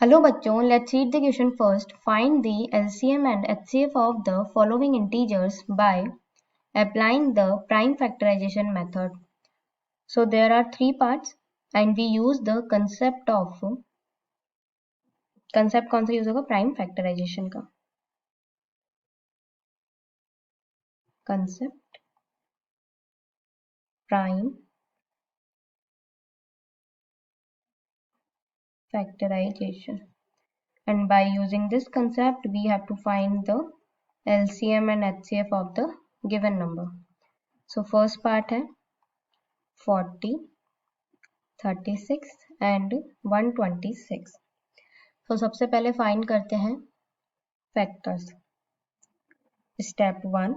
Hello बच्चों, let's read the question first. Find the LCM and HCF of the following integers by applying the prime factorization method. So there are three parts and we use the concept कौन सा use होगा? Prime factorisation का concept prime factorization, and by using this concept we have to find the LCM and HCF of the given number. So first part है 40, 36 and 126. तो सबसे पहले find करते हैं factors. Step 1,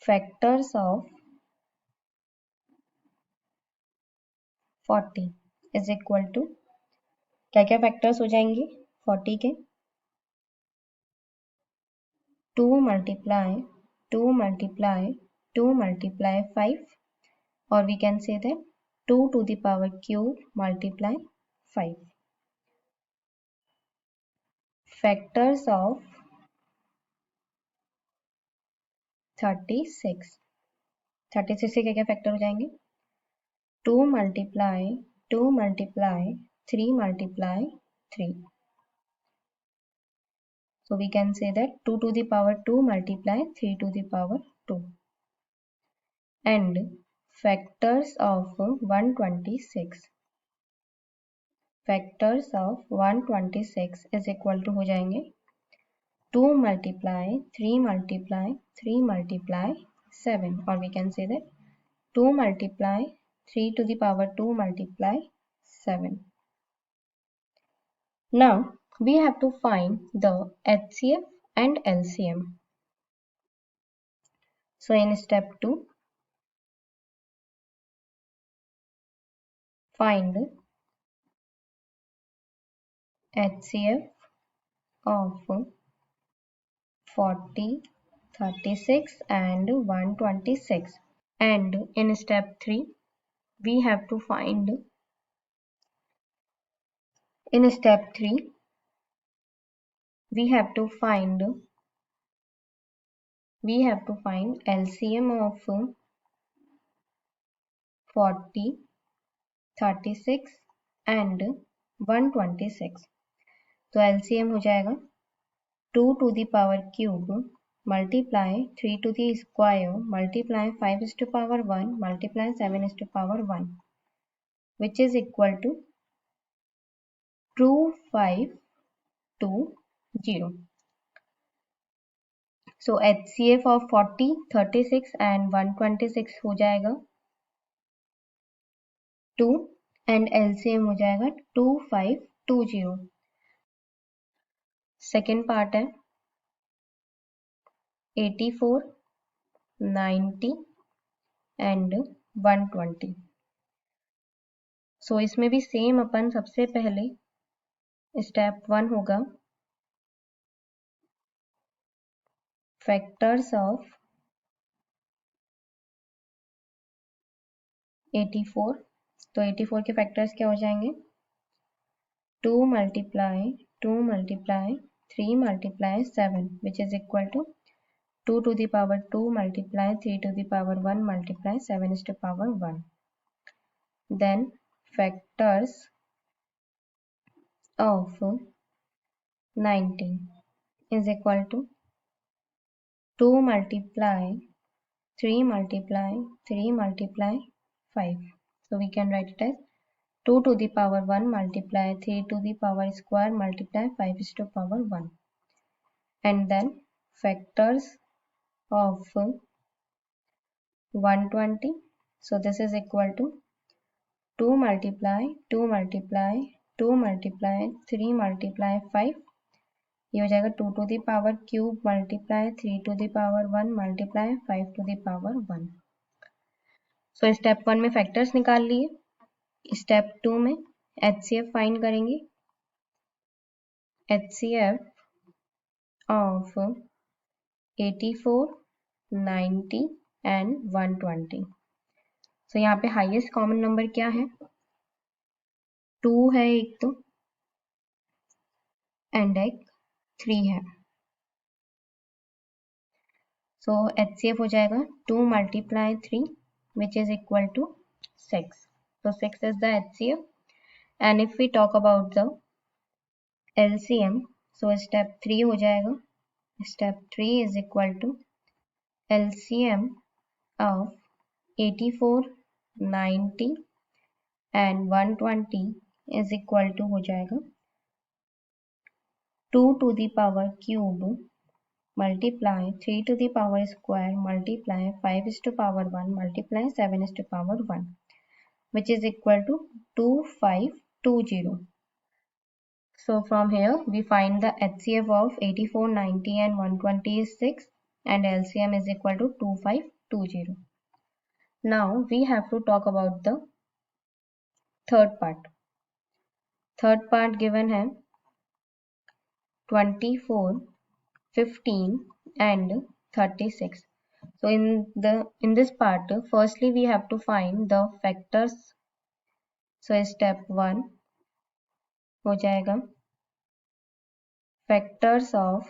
factors of 40 is equal to क्या क्या factors हो जाएंगे 40 के? 2 मल्टीप्लाई 2 मल्टीप्लाई 2 मल्टीप्लाई 5, और we can say that 2 to the power cube multiply 5. Factors of 36 से क्या क्या फैक्टर हो जाएंगे? 2 multiply 2 multiply 3 multiply 3. So we can say that 2 to the power 2 multiply 3 to the power 2. And factors of 126. Factors of 126 is equal to हो जाएंगे 2 multiply 3 multiply 3 multiply 7, or we can say that 2 multiply 3 to the power 2 multiply 7. Now we have to find the HCF and LCM. So in step 2, find HCF of 40, 36 and 126. And in step 3, we have to find LCM of 40, 36 and 126. तो LCM हो जाएगा 2 to the power cube multiply 3 to the square multiply 5 is to power 1 multiply 7 is to power 1, which is equal to 2520. So HCF of 40, 36 and 126 हो जाएगा 2 and LCM हो जाएगा 2520. Second part है 84, 90 and 120. सो इसमें भी सेम अपन सबसे पहले स्टेप 1 होगा फैक्टर्स ऑफ 84. तो 84 के फैक्टर्स क्या हो जाएंगे? 2 multiply 2 multiply 3 multiply 7, which is equal to 2 to the power 2 multiply 3 to the power 1 multiply 7 is to power 1. Then factors of 90 is equal to 2 multiply 3 multiply 3 multiply 5. So we can write it as 2 to the power 1 multiply 3 to the power square multiply 5 is to power 1. And then factors of 120. So this is equal to 2 multiply 2 multiply 2 multiply 3 multiply 5. ये हो जाएगा 2 to the power cube multiply 3 to the power 1 multiply 5 to the power 1. So step 1 में factors निकाल लिए. Step 2 में HCF find करेंगे. HCF of 84, 90 and 120. So यहाँ पे हाईएस्ट कॉमन नंबर क्या है? 2 है एक तो एंड एक 3 है। So HCF हो जाएगा 2 multiply 3 which is equal to 6. So 6 is the HCF. And if we talk about the LCM, so step 3 हो जाएगा, step 3 is equal to LCM of 84, 90 and 120 is equal to हो जाएगा 2 to the power cube multiply 3 to the power square multiply 5 is to power 1 multiply 7 is to power 1, which is equal to 2520. So from here we find the HCF of 84, 90 and 120 is 6 and LCM is equal to 2520. Now we have to talk about the third part. Third part given है 24, 15 and 36. So in this part, firstly we have to find the factors. So step 1 हो जाएगा factors of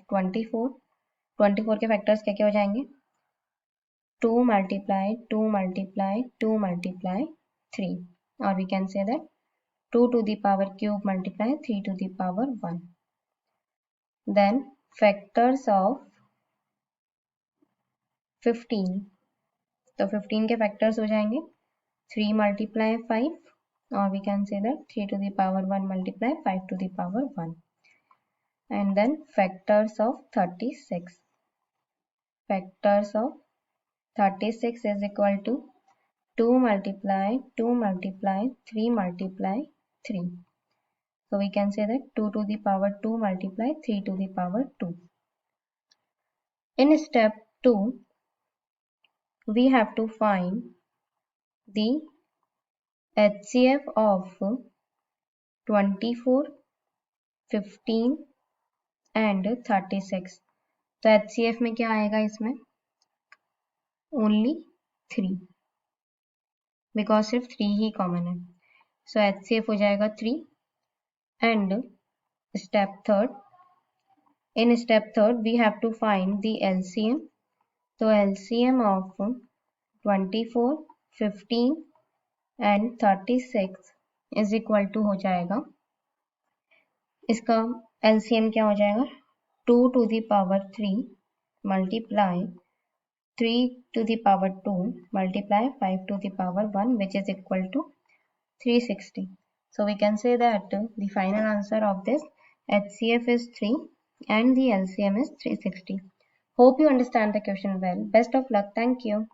24. 24 के factors क्या क्या हो जाएंगे 2 multiply 2 multiply 2 multiply 3, or we can say that 2 to the power cube multiply 3 to the power 1. Then factors of 15, तो 15 के factors हो जाएंगे 3 multiply 5, or we can say that 3 to the power 1 multiply 5 to the power 1. And then factors of 36. Factors of 36 is equal to 2 multiply 2 multiply 3 multiply 3. So we can say that 2 to the power 2 multiply 3 to the power 2. In step 2, we have to find the HCF of 24, 15 and 36. तो HCF में क्या आएगा इसमें only 3 because सिर्फ 3 ही common है. So HCF हो जाएगा 3. And step third, in step third we have to find the LCM. So LCM of 24, 15 and 36 is equal to हो जाएगा, इसका LCM क्या हो जाएगा 2 to the power 3 multiply 3 to the power 2 multiply 5 to the power 1, which is equal to 360. So we can say that the final answer of this HCF is 3 and the LCM is 360. Hope you understand the question well. Best of luck. Thank you.